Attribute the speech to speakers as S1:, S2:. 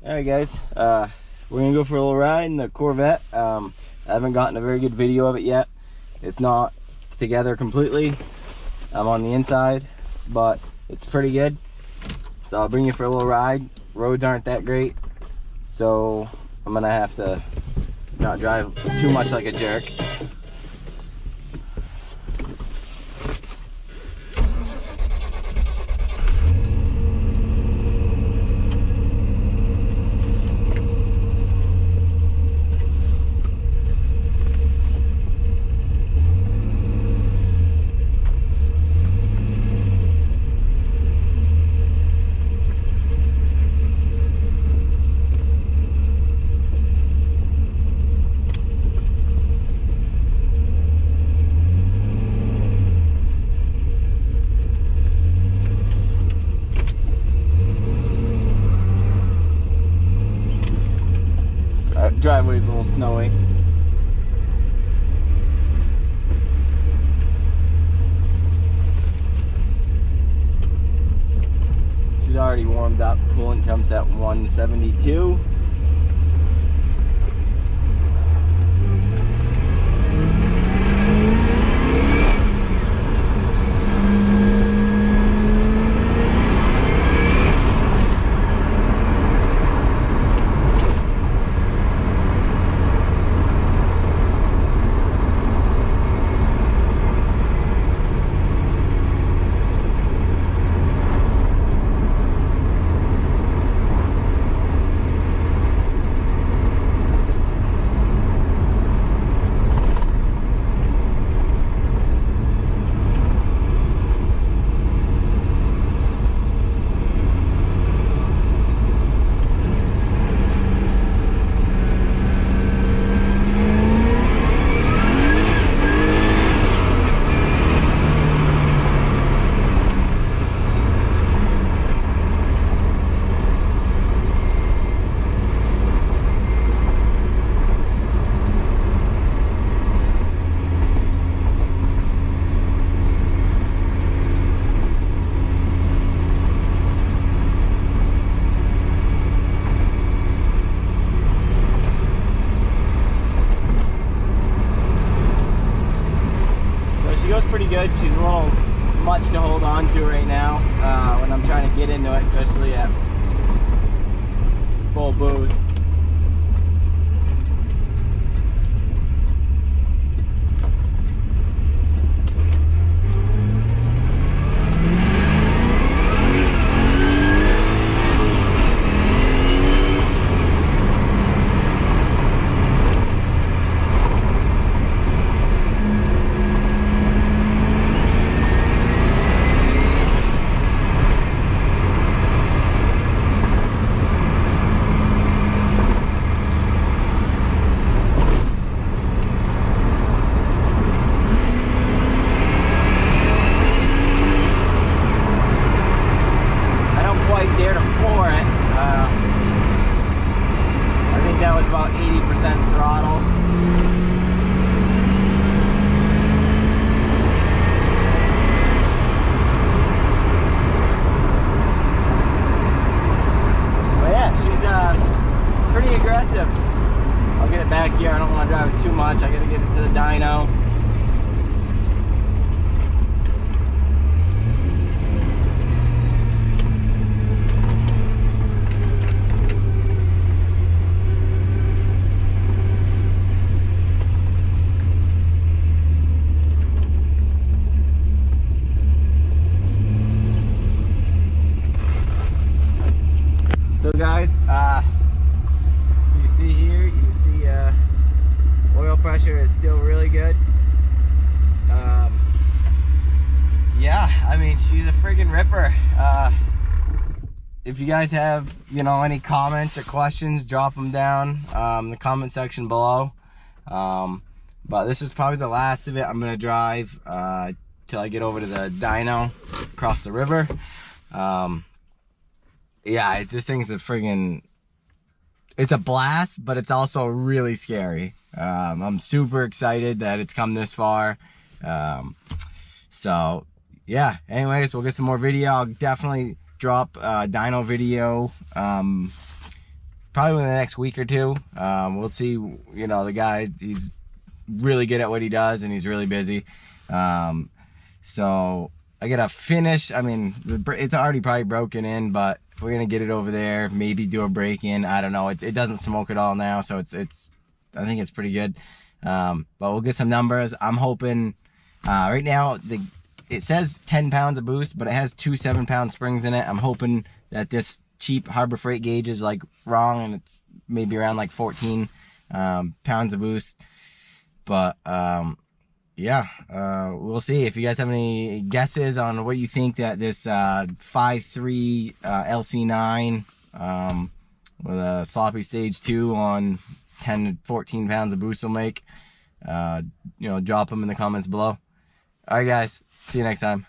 S1: Alright guys, we're gonna go for a little ride in the Corvette. I haven't gotten a very good video of it yet. It's not together completely. I'm on the inside, but it's pretty good. So I'll bring you for a little ride. Roads aren't that great, so I'm gonna have to not drive too much like a jerk. Driveway's a little snowy. She's already warmed up. Coolant temps at 172. She goes pretty good. She's a little much to hold on to right now when I'm trying to get into it, especially at full boost. Dare to floor it. I think that was about 80% throttle. But yeah, she's pretty aggressive. I'll get it back here. I don't want to drive it too much. I gotta get it to the dyno. So guys, you see here, you see oil pressure is still really good. Yeah, I mean, she's a friggin' ripper. If you guys have, any comments or questions, drop them down in the comment section below. But this is probably the last of it. I'm gonna drive till I get over to the dyno across the river. Yeah, this thing's a friggin', it's a blast, but it's also really scary. I'm super excited that it's come this far. So yeah, anyways, we'll get some more video. I'll definitely drop a dyno video probably within the next week or two. We'll see. You know, the guy, he's really good at what he does, and he's really busy. So I gotta finish. I mean, it's already probably broken in, but we're gonna get it over there. Maybe do a break-in. I don't know. It doesn't smoke at all now, so it's. I think it's pretty good. But we'll get some numbers. I'm hoping. Right now, it says 10 pounds of boost, but it has 2 7-pound springs in it. I'm hoping that this cheap Harbor Freight gauge is like wrong, and it's maybe around like 14 pounds of boost. But yeah, we'll see. If you guys have any guesses on what you think that this 5.3 LC9 with a sloppy stage 2 on 10 to 14 pounds of boost will make, you know, drop them in the comments below. All right, guys. See you next time.